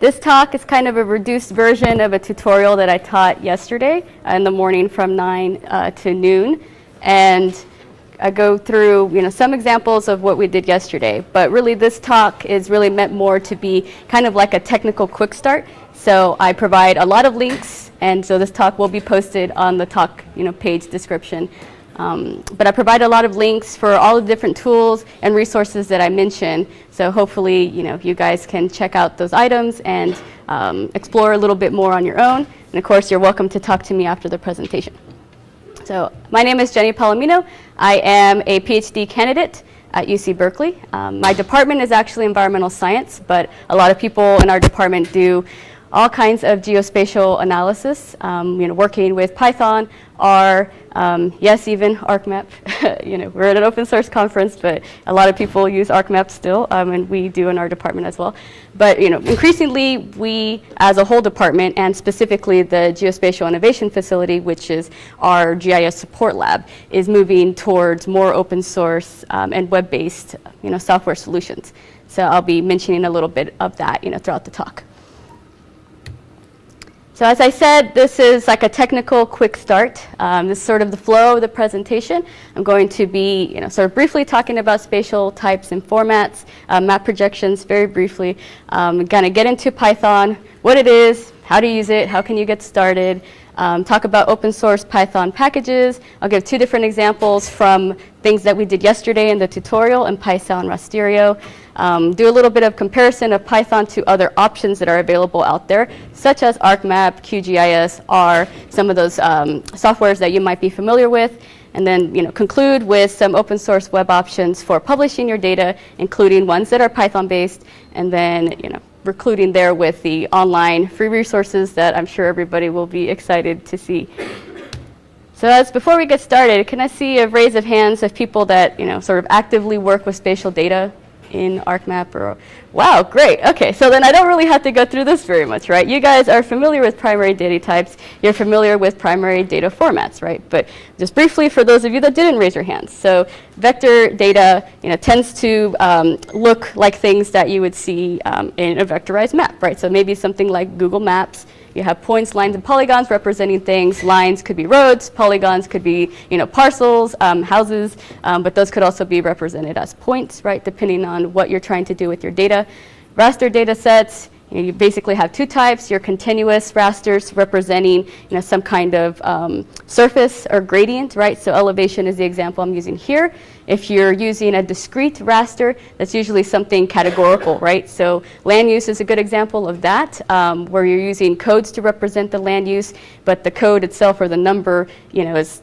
This talk is kind of a reduced version of a tutorial that I taught yesterday in the morning from 9 to noon. And I go through some examples of what we did yesterday. But really this talk is really meant more to be kind of like a technical quick start. So I provide a lot of links, and so this talk will be posted on the talk page description. But I provide a lot of links for all the different tools and resources that I mentioned. So hopefully, you guys can check out those items and explore a little bit more on your own. And of course, you're welcome to talk to me after the presentation. So my name is Jenny Palomino. I am a PhD candidate at UC Berkeley. My department is actually environmental science, but a lot of people in our department do all kinds of geospatial analysis, working with Python, R, yes, even ArcMap. We're at an open source conference, but a lot of people use ArcMap still, and we do in our department as well. But increasingly, we, as a whole department, and specifically the Geospatial Innovation Facility, which is our GIS support lab, is moving towards more open source and web-based, software solutions. So I'll be mentioning a little bit of that, throughout the talk. So as I said, this is like a technical quick start. This is sort of the flow of the presentation. I'm going to be sort of briefly talking about spatial types and formats, map projections very briefly. Going to get into Python, what it is, how to use it, how can you get started, talk about open source Python packages. I'll give 2 different examples from things that we did yesterday in the tutorial in PySAL and Rasterio. Do a little bit of comparison of Python to other options that are available out there, such as ArcMap, QGIS, R, some of those softwares that you might be familiar with, and then conclude with some open source web options for publishing your data, including ones that are Python-based, and then recluding there with the online free resources that I'm sure everybody will be excited to see. So before we get started, can I see a raise of hands of people that sort of actively work with spatial data in ArcMap? Or wow, great. Okay, so then I don't really have to go through this very much, right? You guys are familiar with primary data types. You're familiar with primary data formats, right? But just briefly, for those of you that didn't raise your hands, so vector data, tends to look like things that you would see in a vectorized map, right? So maybe something like Google Maps. You have points, lines, and polygons representing things. Lines could be roads, polygons could be, parcels, houses, but those could also be represented as points, right, depending on what you're trying to do with your data. Raster data sets, you basically have 2 types. Your continuous rasters representing, some kind of surface or gradient, right? So elevation is the example I'm using here. If you're using a discrete raster, that's usually something categorical, right? So land use is a good example of that, where you're using codes to represent the land use, but the code itself or the number,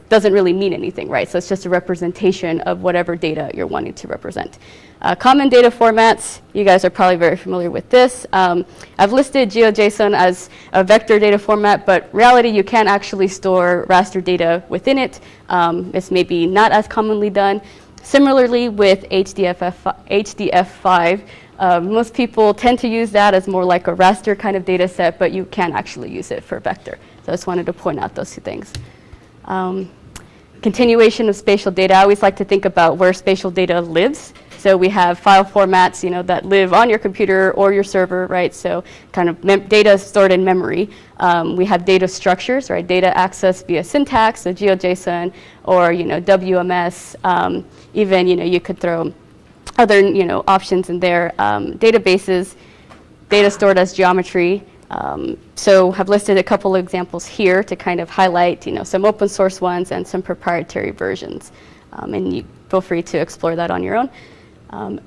doesn't really mean anything, right? So it's just a representation of whatever data you're wanting to represent. Common data formats, you guys are probably very familiar with this. I've listed GeoJSON as a vector data format, but in reality, you can actually store raster data within it. It's maybe not as commonly done. Similarly with HDF5, most people tend to use that as more like a raster kind of data set, but you can actually use it for vector. So I just wanted to point out those 2 things. Continuation of spatial data. I always like to think about where spatial data lives. So we have file formats, that live on your computer or your server, right? So kind of data stored in memory. We have data structures, right? Data access via syntax, so GeoJSON or WMS. Even you could throw other options in there. Databases, data stored as geometry. So I've listed a couple of examples here to kind of highlight some open source ones and some proprietary versions. And you feel free to explore that on your own.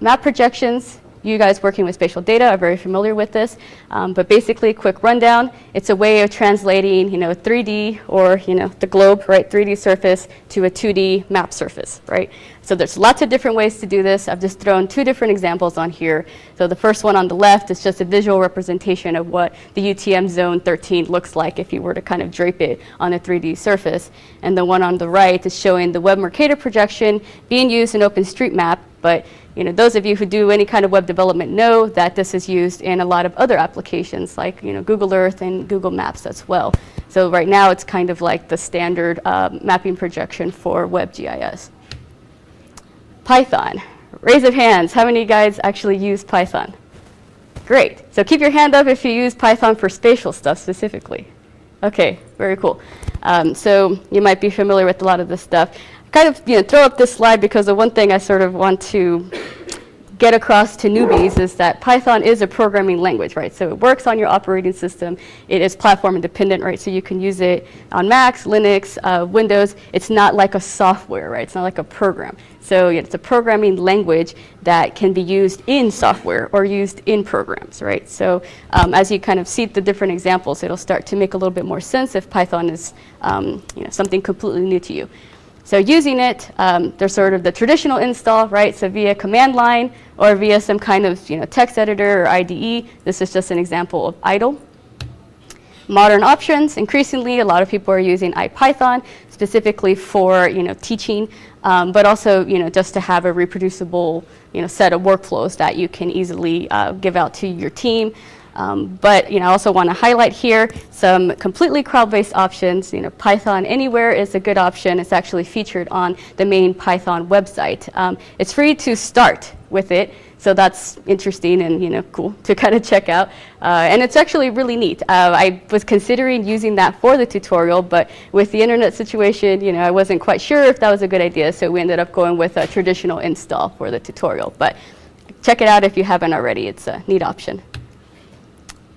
Map projections, you guys working with spatial data are very familiar with this, but basically, quick rundown, it's a way of translating 3D or the globe, right, 3D surface to a 2D map surface, right? So there's lots of different ways to do this. I've just thrown 2 different examples on here. So the first one on the left is just a visual representation of what the UTM zone 13 looks like if you were to kind of drape it on a 3D surface. And the one on the right is showing the web Mercator projection being used in OpenStreetMap, but those of you who do any kind of web development know that this is used in a lot of other applications like Google Earth and Google Maps as well. So right now it's kind of like the standard mapping projection for WebGIS. Python. Raise of hands. How many guys actually use Python? great. So keep your hand up if you use Python for spatial stuff specifically. Okay, very cool. So you might be familiar with a lot of this stuff. Kind of throw up this slide because the one thing I sort of want to get across to newbies is that Python is a programming language, right? So it works on your operating system. It is platform independent, right? So you can use it on Macs, Linux, Windows. It's not like a software, right? It's not like a program. So it's a programming language that can be used in software or used in programs, right? So as you kind of see the different examples, it'll start to make a little bit more sense if Python is something completely new to you. So using it, there's sort of the traditional install, right? So via command line or via some kind of text editor or IDE. This is just an example of idle. Modern options, increasingly, a lot of people are using IPython specifically for teaching, but also just to have a reproducible set of workflows that you can easily give out to your team. But I also want to highlight here some completely cloud-based options. Python Anywhere is a good option. It's actually featured on the main Python website. It's free to start with it, so that's interesting and cool to kind of check out. And it's actually really neat. I was considering using that for the tutorial, but with the internet situation, I wasn't quite sure if that was a good idea. So we ended up going with a traditional install for the tutorial. But check it out if you haven't already. It's a neat option.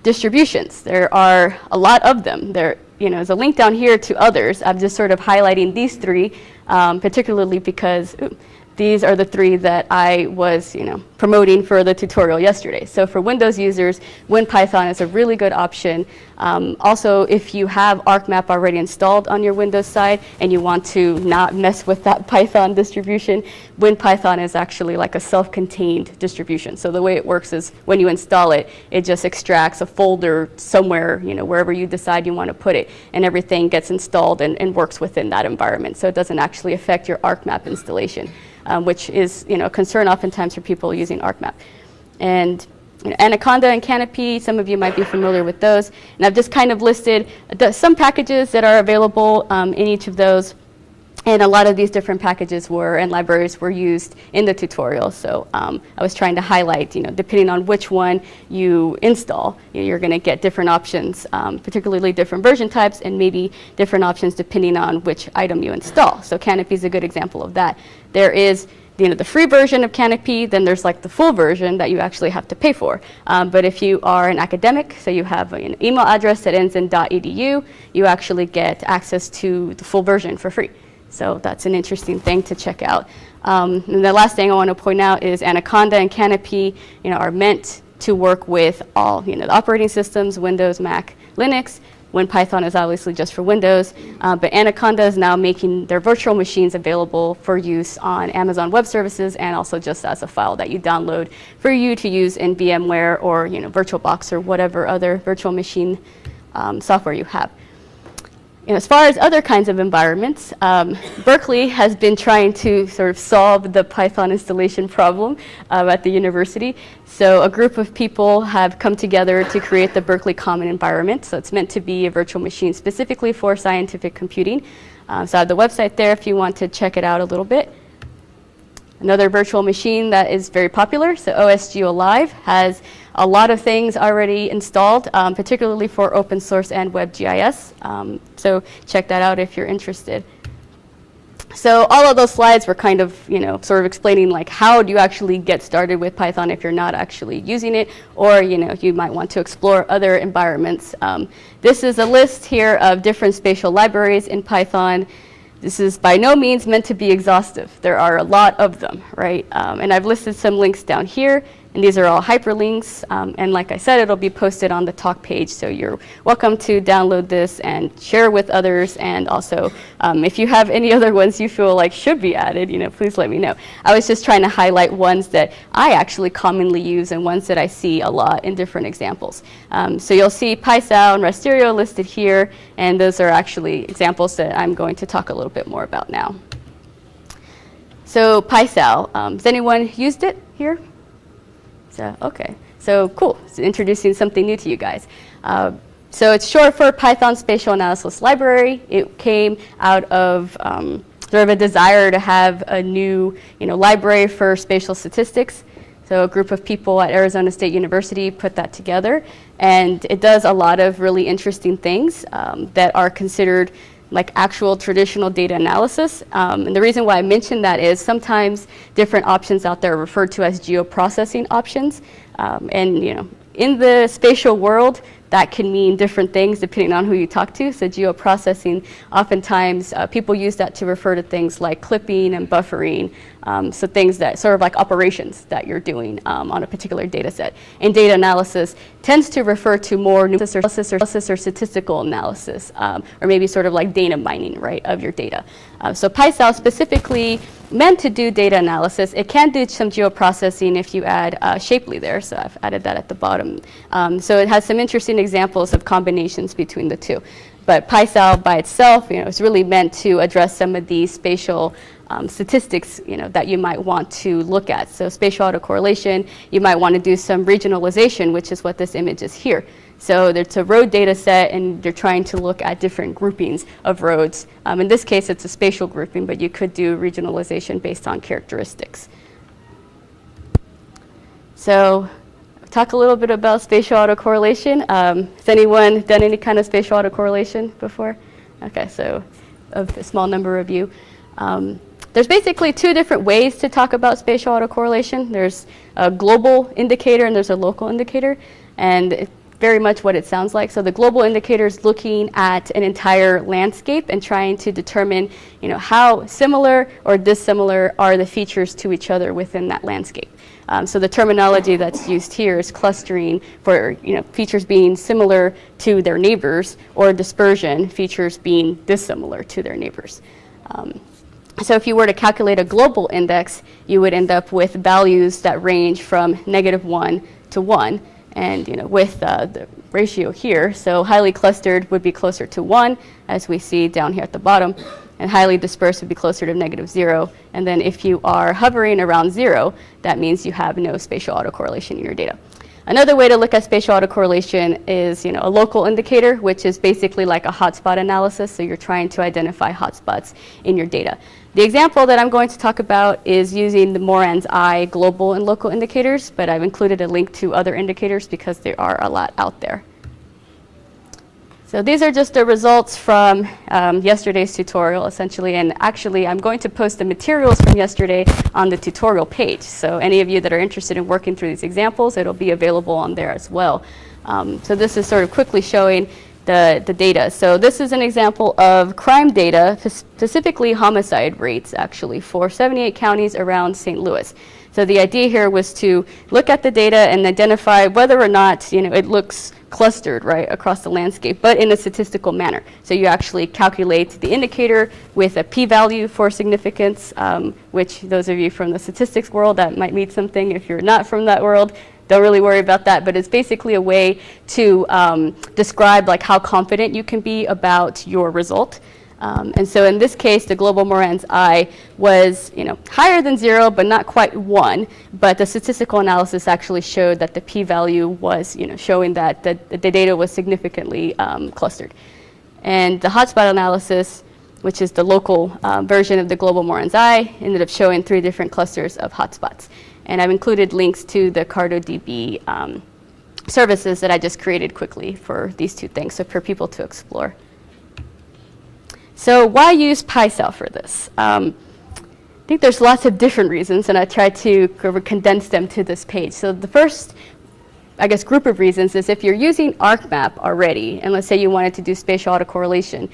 Distributions, there are a lot of them. There's a link down here to others. I'm just sort of highlighting these three, particularly because these are the three that I was promoting for the tutorial yesterday. So for Windows users, WinPython is a really good option. Also, if you have ArcMap already installed on your Windows side and you want to not mess with that Python distribution, WinPython is actually like a self-contained distribution. So the way it works is when you install it, it just extracts a folder somewhere, wherever you decide you want to put it, and everything gets installed and works within that environment. So it doesn't actually affect your ArcMap installation, which is a concern oftentimes for people using ArcMap. And Anaconda and Canopy, some of you might be familiar with those. And I've just kind of listed some packages that are available in each of those. And a lot of these different packages and libraries were used in the tutorial. So I was trying to highlight, depending on which one you install, you're going to get different options, particularly different version types, and maybe different options depending on which item you install. So Canopy is a good example of that. There is the free version of Canopy, then there's like the full version that you actually have to pay for. But if you are an academic, so you have an email address that ends in .edu, you actually get access to the full version for free. So that's an interesting thing to check out. And the last thing I want to point out is Anaconda and Canopy are meant to work with all the operating systems, Windows, Mac, Linux. WinPython is obviously just for Windows, but Anaconda is now making their virtual machines available for use on Amazon Web Services and also just as a file that you download for you to use in VMware or VirtualBox or whatever other virtual machine software you have. As far as other kinds of environments, Berkeley has been trying to sort of solve the Python installation problem at the university. So a group of people have come together to create the Berkeley Common Environment. So it's meant to be a virtual machine specifically for scientific computing. So I have the website there if you want to check it out a little bit. Another virtual machine that is very popular, so OSGeo Live, has a lot of things already installed, particularly for open source and WebGIS. So check that out if you're interested. So all of those slides were kind of, sort of explaining like how do you actually get started with Python if you're not actually using it, or you might want to explore other environments. This is a list here of different spatial libraries in Python. This is by no means meant to be exhaustive. There are a lot of them, right? And I've listed some links down here, and these are all hyperlinks. And like I said, it'll be posted on the talk page, so you're welcome to download this and share with others. And also, if you have any other ones you feel like should be added, please let me know. I was just trying to highlight ones that I actually commonly use and ones that I see a lot in different examples. So you'll see PySAL and Rasterio listed here, and those are actually examples that I'm going to talk a little bit more about now. So PySAL, has anyone used it here? So, okay, so cool. So introducing something new to you guys. So it's short for Python Spatial Analysis Library. It came out of sort of a desire to have a new library for spatial statistics. So a group of people at Arizona State University put that together, and it does a lot of really interesting things that are considered like actual traditional data analysis. And the reason why I mention that is sometimes different options out there are referred to as geoprocessing options. And in the spatial world, that can mean different things depending on who you talk to. So geoprocessing, oftentimes people use that to refer to things like clipping and buffering. So things that sort of like operations that you're doing on a particular data set. And data analysis tends to refer to more analysis or statistical analysis, or maybe sort of like data mining, right, of your data. So PySAL specifically meant to do data analysis. It can do some geoprocessing if you add Shapely there, so I've added that at the bottom. So it has some interesting examples of combinations between the two. But PySAL by itself, is really meant to address some of these spatial statistics, that you might want to look at. So spatial autocorrelation, you might want to do some regionalization, which is what this image is here. So it's a road data set, and you're trying to look at different groupings of roads. In this case, it's a spatial grouping, but you could do regionalization based on characteristics. So talk a little bit about spatial autocorrelation. Has anyone done any kind of spatial autocorrelation before? Okay, so a small number of you. There's basically two different ways to talk about spatial autocorrelation. There's a global indicator and there's a local indicator, and it's very much what it sounds like. So the global indicator is looking at an entire landscape and trying to determine, how similar or dissimilar are the features to each other within that landscape. So the terminology that's used here is clustering for features being similar to their neighbors, or dispersion, features being dissimilar to their neighbors. So if you were to calculate a global index, you would end up with values that range from -1 to 1, and with the ratio here, so highly clustered would be closer to 1, as we see down here at the bottom, and highly dispersed would be closer to -0. And then if you are hovering around 0, that means you have no spatial autocorrelation in your data. Another way to look at spatial autocorrelation is a local indicator, which is basically like a hotspot analysis. So you're trying to identify hotspots in your data. The example that I'm going to talk about is using the Moran's Eye global and local indicators, but I've included a link to other indicators because there are a lot out there. So these are just the results from yesterday's tutorial, essentially. And actually, I'm going to post the materials from yesterday on the tutorial page. So any of you that are interested in working through these examples, it'll be available on there as well. So this is sort of quickly showing the data. So this is an example of crime data, specifically homicide rates, actually, for 78 counties around St. Louis. So the idea here was to look at the data and identify whether or not it looks clustered right across the landscape, but in a statistical manner. So you actually calculate the indicator with a p-value for significance, which those of you from the statistics world, that might mean something. If you're not from that world, don't really worry about that, but it's basically a way to describe like how confident you can be about your result. And so in this case, the global Moran's Eye was higher than 0, but not quite 1. But the statistical analysis actually showed that the p-value was showing that the data was significantly clustered. And the hotspot analysis, which is the local version of the global Moran's Eye, ended up showing 3 different clusters of hotspots. And I've included links to the CartoDB services that I just created quickly for these 2 things, so for people to explore. So why use PySAL for this? I think there's lots of different reasons, and I tried to condense them to this page. So the first, I guess, group of reasons is if you're using ArcMap already, and let's say you wanted to do spatial autocorrelation,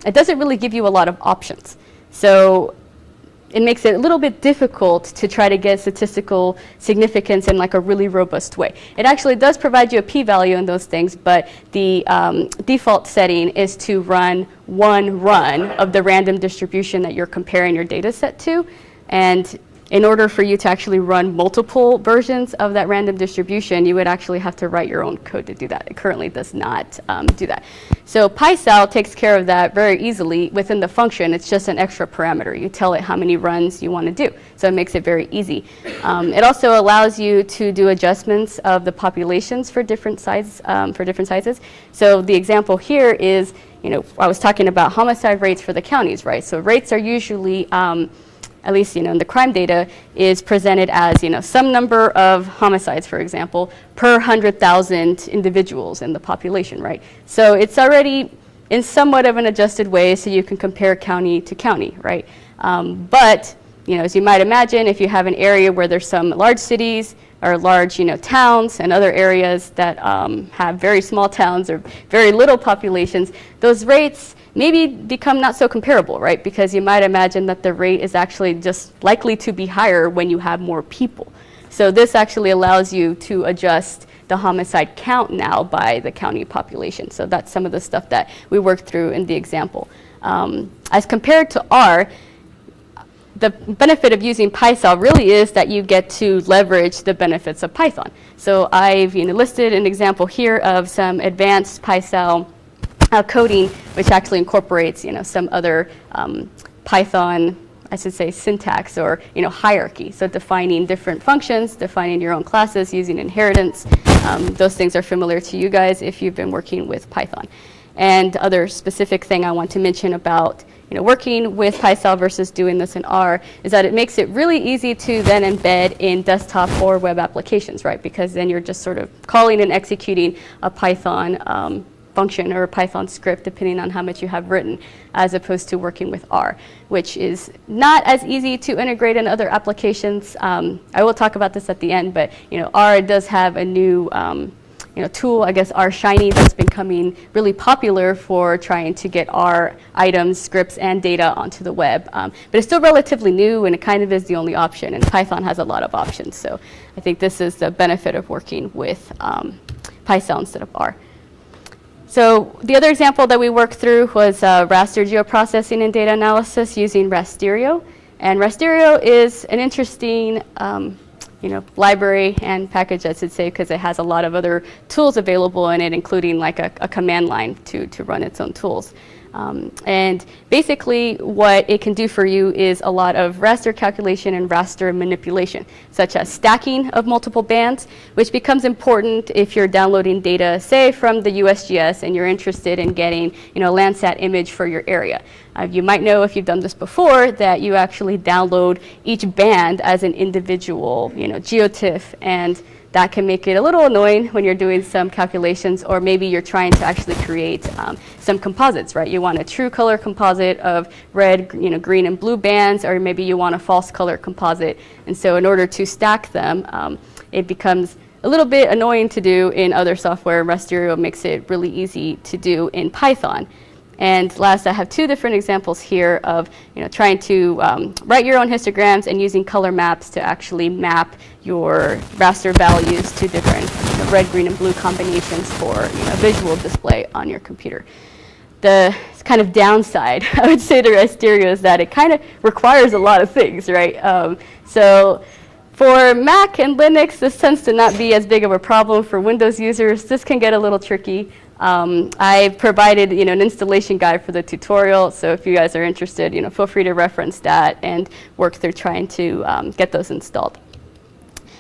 it doesn't really give you a lot of options. So it makes it a little bit difficult to try to get statistical significance in like a really robust way. It actually does provide you a p-value in those things, but the default setting is to run one run of the random distribution that you're comparing your data set to. And in order for you to actually run multiple versions of that random distribution, you would actually have to write your own code to do that. It currently does not do that. So PySAL takes care of that very easily within the function. It's just an extra parameter. You tell it how many runs you want to do. So it makes it very easy. It also allows you to do adjustments of the populations for different sizes. So the example here is, I was talking about homicide rates for the counties, right? So rates are usually at least in the crime data, is presented as some number of homicides, for example, per 100,000 individuals in the population, right? So it's already in somewhat of an adjusted way, so you can compare county to county, right? But as you might imagine, if you have an area where there's some large cities or large towns and other areas that have very small towns or very little populations, those rates maybe become not so comparable, right? Because you might imagine that the rate is actually just likely to be higher when you have more people. So this actually allows you to adjust the homicide count now by the county population. So that's some of the stuff that we worked through in the example. As compared to R, the benefit of using PySAL really is that you get to leverage the benefits of Python. So I've listed an example here of some advanced PySAL coding, which actually incorporates some other Python, I should say, syntax or hierarchy. So defining different functions, defining your own classes using inheritance. Those things are familiar to you guys if you've been working with Python. And other specific thing I want to mention about working with PySAL versus doing this in R is that it makes it really easy to then embed in desktop or web applications, right? Because then you're just sort of calling and executing a Python function or a Python script, depending on how much you have written, as opposed to working with R, which is not as easy to integrate in other applications. I will talk about this at the end, but R does have a new tool, I guess R Shiny, that's becoming really popular for trying to get R items, scripts, and data onto the web. But it's still relatively new, and it kind of is the only option, and Python has a lot of options. So I think this is the benefit of working with PySAL instead of R. So the other example that we worked through was raster geoprocessing and data analysis using Rasterio. And Rasterio is an interesting library and package, I should say, because it has a lot of other tools available in it, including like a command line to run its own tools. And basically what it can do for you is a lot of raster calculation and raster manipulation, such as stacking of multiple bands, which becomes important if you're downloading data, say, from the USGS and you're interested in getting a Landsat image for your area. You might know, if you've done this before, that you actually download each band as an individual geotiff, and that can make it a little annoying when you're doing some calculations, or maybe you're trying to actually create some composites, right? You want a true color composite of red, green, and blue bands, or maybe you want a false color composite. And so in order to stack them, it becomes a little bit annoying to do in other software. Rasterio makes it really easy to do in Python. And last, I have two different examples here of trying to write your own histograms and using color maps to actually map your raster values to different red, green, and blue combinations for visual display on your computer. The kind of downside, I would say, to Rasterio is that it kind of requires a lot of things, right? So for Mac and Linux, this tends to not be as big of a problem. For Windows users, this can get a little tricky. I've provided an installation guide for the tutorial, so if you guys are interested, feel free to reference that and work through trying to get those installed.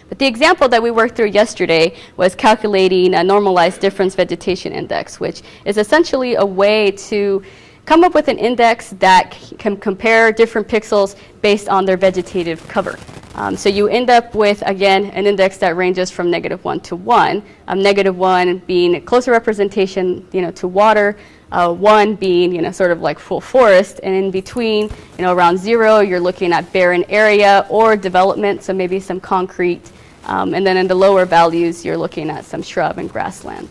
But the example that we worked through yesterday was calculating a normalized difference vegetation index, which is essentially a way to come up with an index that can compare different pixels based on their vegetative cover. So you end up with, again, an index that ranges from -1 to 1, -1 being a closer representation to water, 1 being sort of like full forest, and in between, around 0, you're looking at barren area or development, so maybe some concrete, and then in the lower values, you're looking at some shrub and grassland.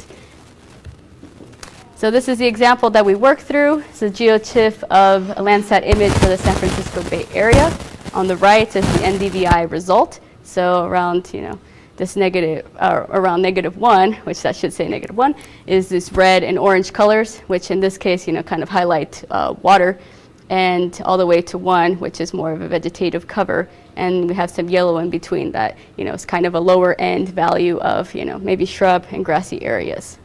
So this is the example that we worked through. It's a geotiff of a Landsat image for the San Francisco Bay Area. On the right is the NDVI result. So around, this around -1, which that should say -1, is this red and orange colors, which in this case, kind of highlight water, and all the way to 1, which is more of a vegetative cover. And we have some yellow in between that, is kind of a lower end value of, maybe shrub and grassy areas.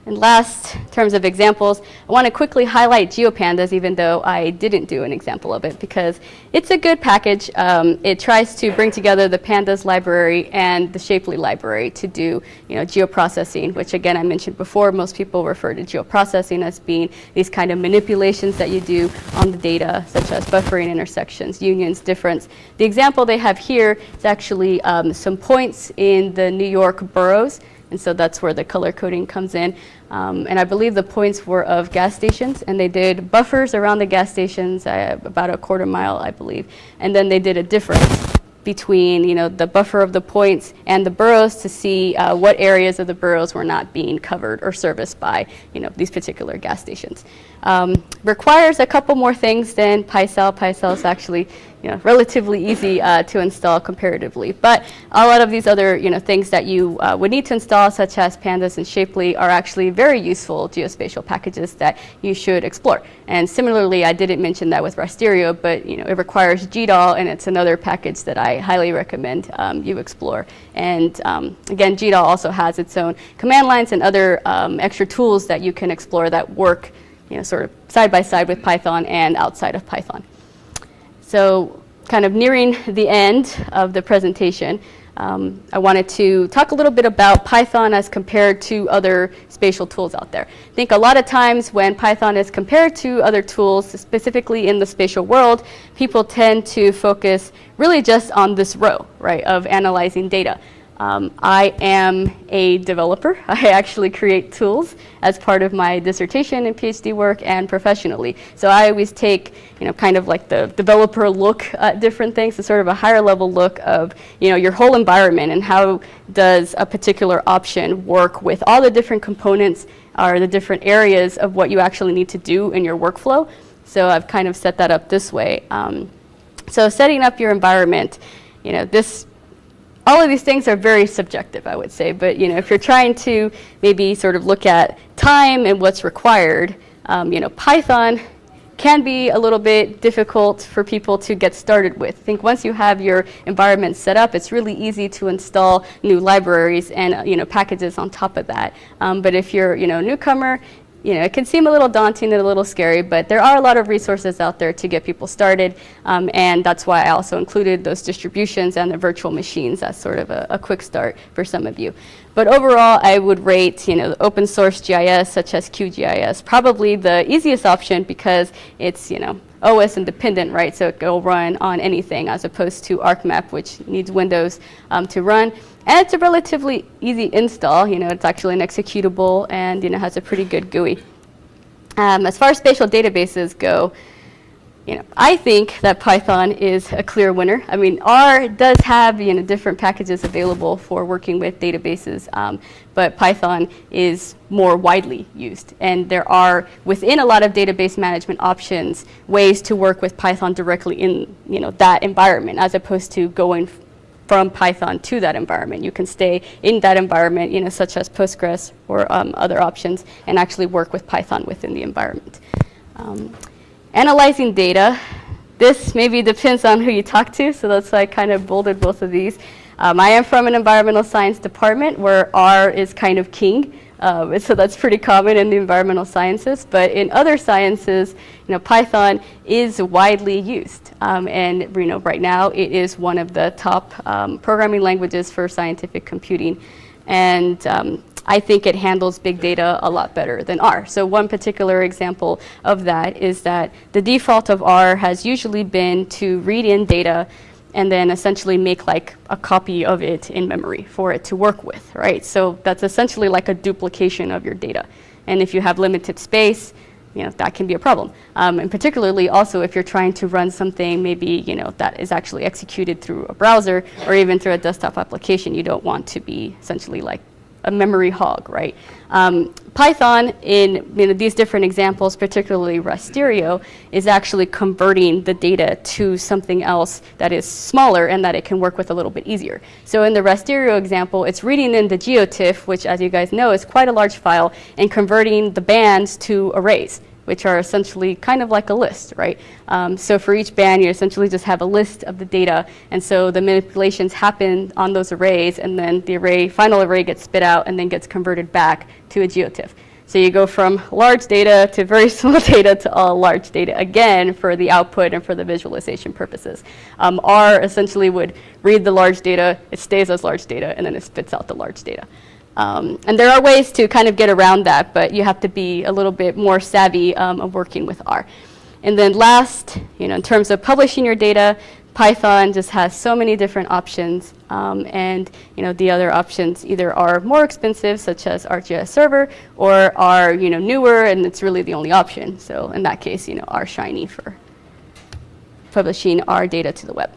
And last, in terms of examples, I want to quickly highlight GeoPandas, even though I didn't do an example of it, because it's a good package. It tries to bring together the Pandas library and the Shapely library to do, geoprocessing, which again I mentioned before. Most people refer to geoprocessing as being these kind of manipulations that you do on the data, such as buffering, intersections, unions, difference. The example they have here is actually some points in the New York boroughs. And so that's where the color coding comes in. And I believe the points were of gas stations, and they did buffers around the gas stations, about a quarter mile, I believe. And then they did a difference between, the buffer of the points and the boroughs to see what areas of the boroughs were not being covered or serviced by, these particular gas stations. Requires a couple more things than PySAL. PySAL is actually, relatively easy to install comparatively. But a lot of these other, things that you would need to install, such as Pandas and Shapely, are actually very useful geospatial packages that you should explore. And similarly, I didn't mention that with Rasterio, but it requires GDAL, and it's another package that I highly recommend you explore. And again, GDAL also has its own command lines and other extra tools that you can explore that work, sort of side by side with Python and outside of Python. So kind of nearing the end of the presentation, I wanted to talk a little bit about Python as compared to other spatial tools out there. I think a lot of times when Python is compared to other tools, specifically in the spatial world, people tend to focus really just on this row, right, of analyzing data. I am a developer. I actually create tools as part of my dissertation and PhD work and professionally. So I always take, kind of like the developer look at different things, so sort of a higher level look of, your whole environment and how does a particular option work with all the different components or the different areas of what you actually need to do in your workflow. So I've kind of set that up this way. So setting up your environment, all of these things are very subjective, I would say, but if you're trying to maybe sort of look at time and what's required, Python can be a little bit difficult for people to get started with. I think once you have your environment set up, it's really easy to install new libraries and packages on top of that. But if you're a newcomer, it can seem a little daunting and a little scary, but there are a lot of resources out there to get people started, and that's why I also included those distributions and the virtual machines as sort of a quick start for some of you. But overall, I would rate, the open source GIS, such as QGIS, probably the easiest option because it's, OS independent, right? So it will run on anything as opposed to ArcMap, which needs Windows to run. And it's a relatively easy install. It's actually an executable and has a pretty good GUI. As far as spatial databases go, I think that Python is a clear winner. I mean, R does have different packages available for working with databases, but Python is more widely used. And there are, within a lot of database management options, ways to work with Python directly in that environment, as opposed to going from Python to that environment. You can stay in that environment, such as Postgres or other options, and actually work with Python within the environment. Analyzing data, this maybe depends on who you talk to, so that's why I kind of bolded both of these. I am from an environmental science department where R is kind of king, so that's pretty common in the environmental sciences, but in other sciences, Python is widely used, and right now it is one of the top programming languages for scientific computing, and I think it handles big data a lot better than R. So one particular example of that is that the default of R has usually been to read in data and then essentially make like a copy of it in memory for it to work with, right? So that's essentially like a duplication of your data. And if you have limited space, that can be a problem. And particularly also if you're trying to run something maybe, that is actually executed through a browser or even through a desktop application, you don't want to be essentially like a memory hog, right? Python, in these different examples, particularly Rasterio, is actually converting the data to something else that is smaller and that it can work with a little bit easier. So in the Rasterio example, it's reading in the geotiff, which as you guys know is quite a large file, and converting the bands to arrays, which are essentially kind of like a list, right? So for each band, you essentially just have a list of the data, and so the manipulations happen on those arrays, and then the final array gets spit out and then gets converted back to a geotiff. So you go from large data to very small data to all large data again for the output and for the visualization purposes. R essentially would read the large data, it stays as large data, and then it spits out the large data. And there are ways to kind of get around that, but you have to be a little bit more savvy of working with R. And then last, in terms of publishing your data, Python just has so many different options, and the other options either are more expensive, such as ArcGIS Server, or are newer, and it's really the only option. So in that case, R Shiny for publishing our data to the web.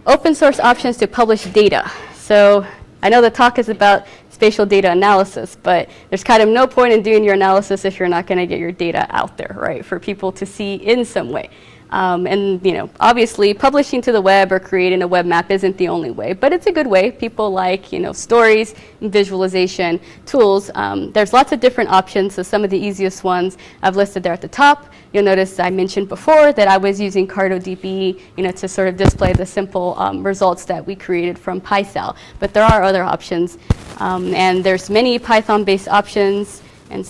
Open source options to publish data. So I know the talk is about spatial data analysis, but there's kind of no point in doing your analysis if you're not going to get your data out there, right, for people to see in some way. And obviously publishing to the web or creating a web map isn't the only way, but it's a good way. People like, stories and visualization tools. There's lots of different options, so some of the easiest ones I've listed there at the top. You'll notice I mentioned before that I was using CartoDB, to sort of display the simple results that we created from PySAL. But there are other options, and there's many Python-based options. And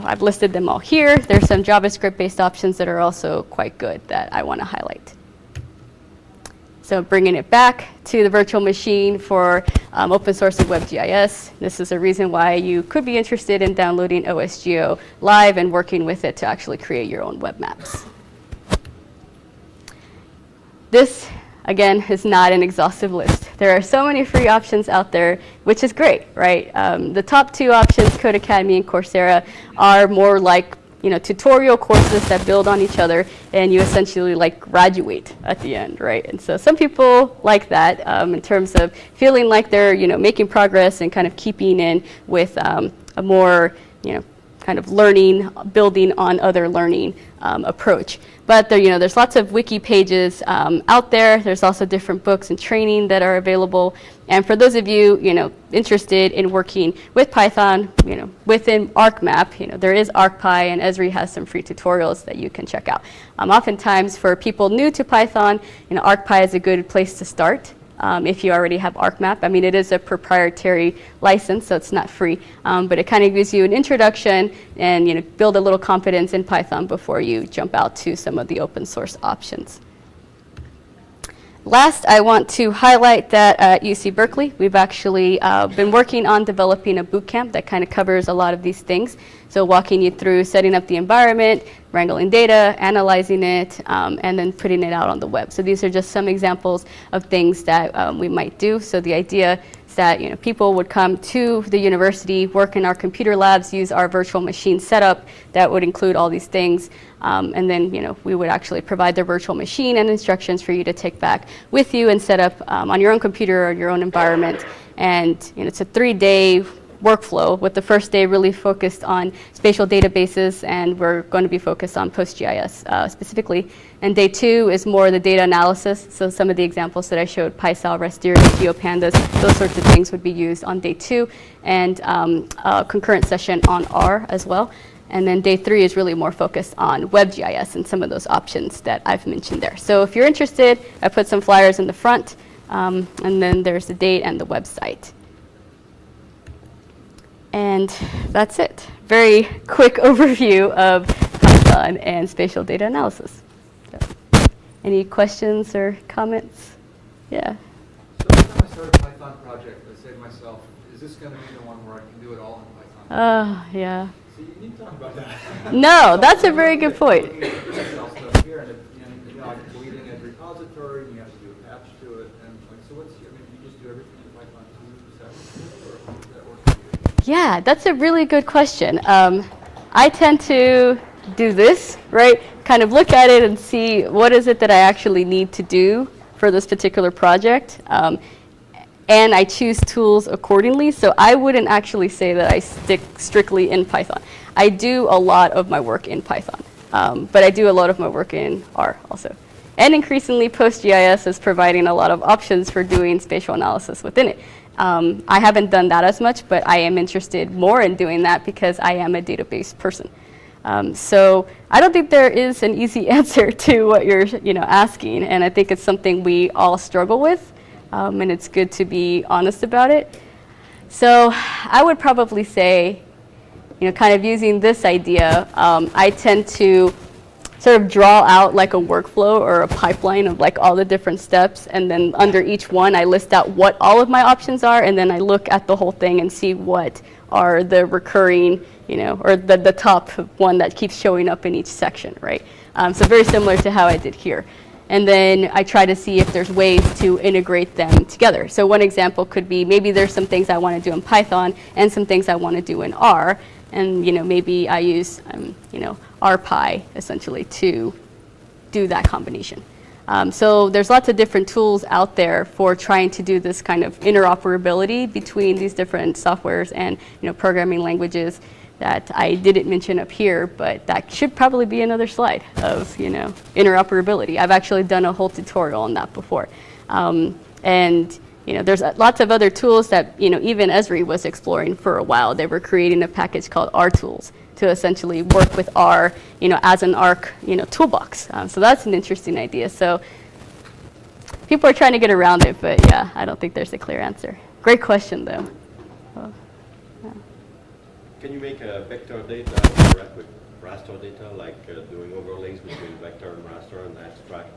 I've listed them all here. There's some JavaScript-based options that are also quite good that I want to highlight. So bringing it back to the virtual machine for open source and WebGIS. This is a reason why you could be interested in downloading OSGeo Live and working with it to actually create your own web maps. This, again, is not an exhaustive list. There are so many free options out there, which is great, right? The top two options, Codecademy and Coursera, are more like tutorial courses that build on each other, and you essentially graduate at the end, right? And so some people like that in terms of feeling like they're making progress and kind of keeping in with a more kind of learning, building on other learning approach. But there's lots of wiki pages out there. There's also different books and training that are available. And for those of you, interested in working with Python, within ArcMap, there is ArcPy, and Esri has some free tutorials that you can check out. Oftentimes, for people new to Python, ArcPy is a good place to start. If you already have ArcMap. I mean, it is a proprietary license, so it's not free, but it kind of gives you an introduction and build a little confidence in Python before you jump out to some of the open source options. Last, I want to highlight that at UC Berkeley, we've actually been working on developing a bootcamp that kind of covers a lot of these things. So walking you through setting up the environment, wrangling data, analyzing it, and then putting it out on the web. So these are just some examples of things that we might do. So the idea is that people would come to the university, work in our computer labs, use our virtual machine setup that would include all these things, and then we would actually provide the virtual machine and instructions for you to take back with you and set up on your own computer or your own environment. And it's a 3-day workflow, with the first day really focused on spatial databases, and we're going to be focused on PostGIS specifically. And day 2 is more the data analysis. So some of the examples that I showed, PySAL, Rasteria, GeoPandas, those sorts of things would be used on day 2, and a concurrent session on R as well. And then day 3 is really more focused on WebGIS and some of those options that I've mentioned there. So if you're interested, I put some flyers in the front, and then there's the date and the website. And that's it. Very quick overview of Python and spatial data analysis. So, any questions or comments? Yeah. So every time I start a Python project, I say to myself, is this going to be the one where I can do it all in Python? Oh, yeah. So you need to talk about that. No, that's a very good point. Stuff here, and I'm deleting a repository, and you have to do a patch to it, and so what's you just do everything in Python 2 separately, or how does that work for you? Yeah, that's a really good question. I tend to do this, right? Kind of look at it and see what is it that I actually need to do for this particular project. And I choose tools accordingly. So I wouldn't actually say that I stick strictly in Python. I do a lot of my work in Python, but I do a lot of my work in R also. And increasingly, PostGIS is providing a lot of options for doing spatial analysis within it. I haven't done that as much, but I am interested more in doing that because I am a database person. So I don't think there is an easy answer to what you're asking, and I think it's something we all struggle with, and it's good to be honest about it. So I would probably say kind of using this idea, I tend to sort of draw out like a workflow or a pipeline of like all the different steps, and then under each one I list out what all of my options are, and then I look at the whole thing and see what are the recurring, or the top one that keeps showing up in each section, right? So very similar to how I did here. And then I try to see if there's ways to integrate them together. So one example could be maybe there's some things I want to do in Python and some things I want to do in R, and maybe I use RPy essentially to do that combination. So there's lots of different tools out there for trying to do this kind of interoperability between these different softwares and programming languages that I didn't mention up here, but that should probably be another slide of interoperability. I've actually done a whole tutorial on that before. And there's lots of other tools that even Esri was exploring for a while. They were creating a package called RTools to essentially work with R, as an ARC, toolbox. So that's an interesting idea. So people are trying to get around it, but yeah, I don't think there's a clear answer. Great question, though. Well, yeah. Can you make a vector data interact with raster data, like doing overlays between vector and raster and extract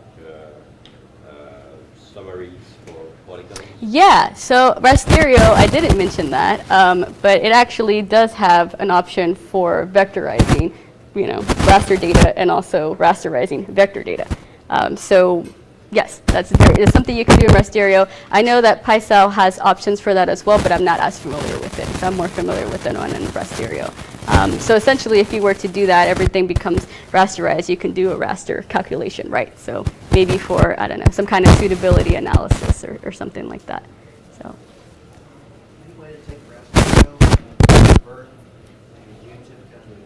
summaries for polygons? Yeah, so Rasterio, I didn't mention that, but it actually does have an option for vectorizing, raster data and also rasterizing vector data. So yes, it's something you can do in Rasterio. I know that PySAL has options for that as well, but I'm not as familiar with it. So I'm more familiar with the one in Rasterio. So essentially, if you were to do that, everything becomes rasterized. You can do a raster calculation, right? So maybe for, I don't know, some kind of suitability analysis or something like that. So. Any way to take Rasterio and convert a U-tip down to a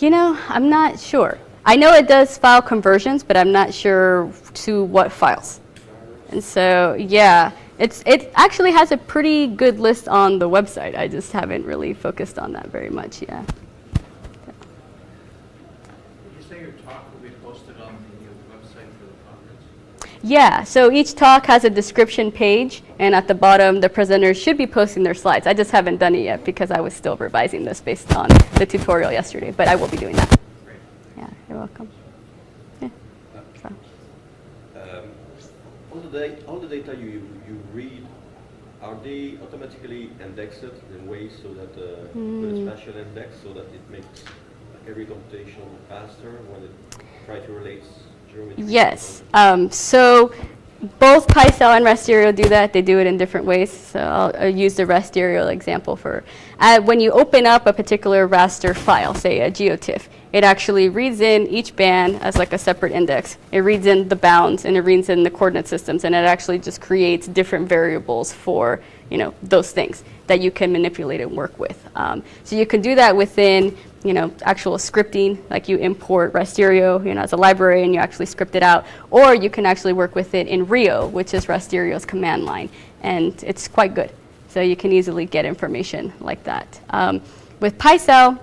JP-tip? I'm not sure. I know it does file conversions, but I'm not sure to what files. And so, yeah. It actually has a pretty good list on the website. I just haven't really focused on that very much, yeah. Did you say your talk will be posted on the website for the conference? Yeah, so each talk has a description page, and at the bottom, the presenters should be posting their slides. I just haven't done it yet because I was still revising this based on the tutorial yesterday, but I will be doing that. Great. Yeah, you're welcome. Yeah. So. All the data you read, are they automatically indexed in ways so that with a spatial index so that it makes every computation faster when it tries to relate geometry? Yes. So both PySAL and Rasterio do that. They do it in different ways. So I'll use the Rasterio example for when you open up a particular raster file, say a geotiff, it actually reads in each band as like a separate index. It reads in the bounds and it reads in the coordinate systems, and it actually just creates different variables for those things that you can manipulate and work with. So you can do that within actual scripting, like you import Rasterio as a library and you actually script it out, or you can actually work with it in Rio, which is Rasterio's command line, and it's quite good. So you can easily get information like that. With PySAL,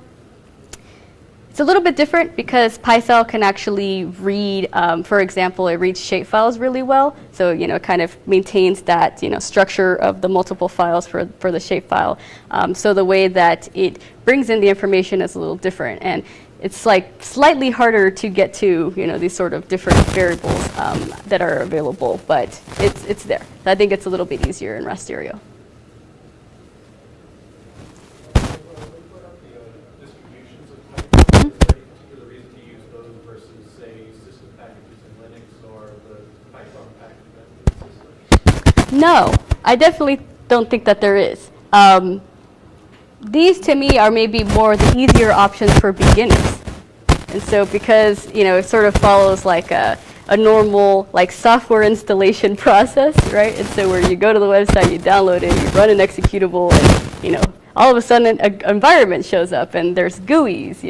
it's a little bit different because PySAL can actually read, for example, it reads shapefiles really well. So, it kind of maintains that, structure of the multiple files for the shapefile. So the way that it brings in the information is a little different. And it's like slightly harder to get to, these sort of different variables that are available, but it's there. I think it's a little bit easier in Rasterio. No, I definitely don't think that there is. These to me are maybe more the easier options for beginners. And so because, it sort of follows like a normal like software installation process, right? And so where you go to the website, you download it, you run an executable, and, all of a sudden an environment shows up and there's GUIs,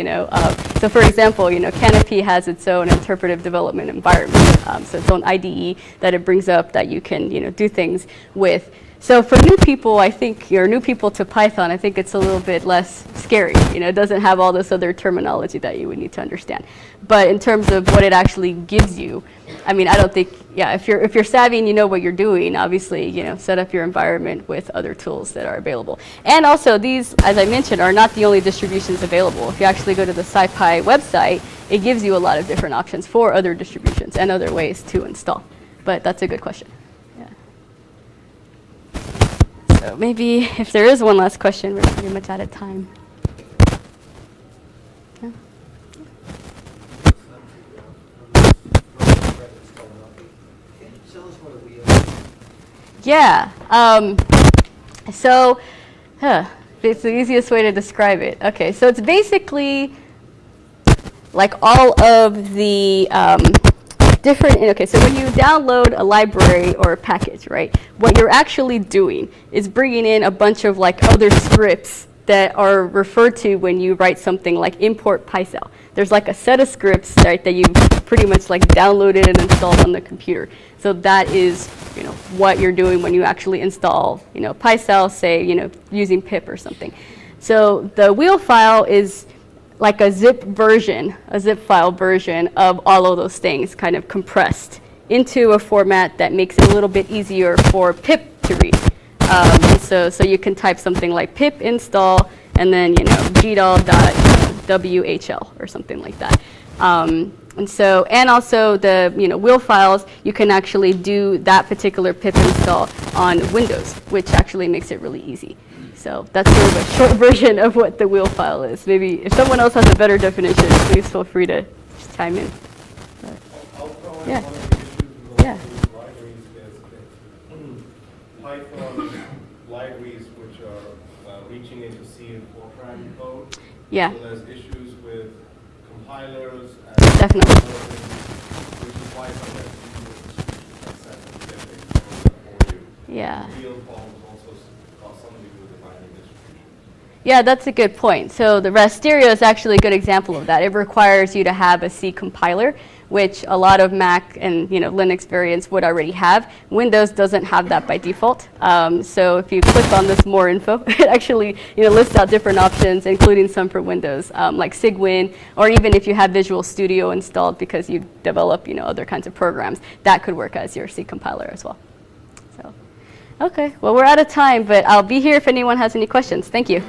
So for example, Canopy has its own interpretive development environment, so its own IDE that it brings up that you can, do things with. So for new people, I think, or new people to Python, I think it's a little bit less scary. It doesn't have all this other terminology that you would need to understand. But in terms of what it actually gives you, I mean, I don't think, yeah, if you're savvy and you know what you're doing, obviously, set up your environment with other tools that are available. And also, these, as I mentioned, are not the only distributions available. If you actually go to the SciPy website, it gives you a lot of different options for other distributions and other ways to install. But that's a good question. Yeah. So maybe if there is one last question, we're pretty much out of time. Yeah. Yeah. It's the easiest way to describe it. Okay, so it's basically like all of the different, okay, so when you download a library or a package, right, what you're actually doing is bringing in a bunch of like other scripts that are referred to when you write something like import PySAL. There's like a set of scripts, right, that you pretty much like downloaded and installed on the computer. So that is, what you're doing when you actually install, PySAL, say, using pip or something. So the wheel file is like a zip file version of all of those things kind of compressed into a format that makes it a little bit easier for pip to read. So you can type something like pip install and then, gdal.whl or something like that. And also the wheel files, you can actually do that particular pip install on Windows, which actually makes it really easy. So that's sort of a short version of what the wheel file is. Maybe if someone else has a better definition, please feel free to just chime in. But, yeah. Yeah. Python libraries which are reaching into C and Fortran code. Yeah. So there's issues with compilers and definitely. Which is why sometimes you use Yeah. Field forms also cause something to do with the binary distribution. Yeah, that's a good point. So the Rasterio is actually a good example of that. It requires you to have a C compiler, which a lot of Mac and Linux variants would already have. Windows doesn't have that by default. So if you click on this more info, it actually lists out different options, including some for Windows, like Cygwin, or even if you have Visual Studio installed because you develop other kinds of programs, that could work as your C compiler as well. So, okay, well we're out of time, but I'll be here if anyone has any questions. Thank you.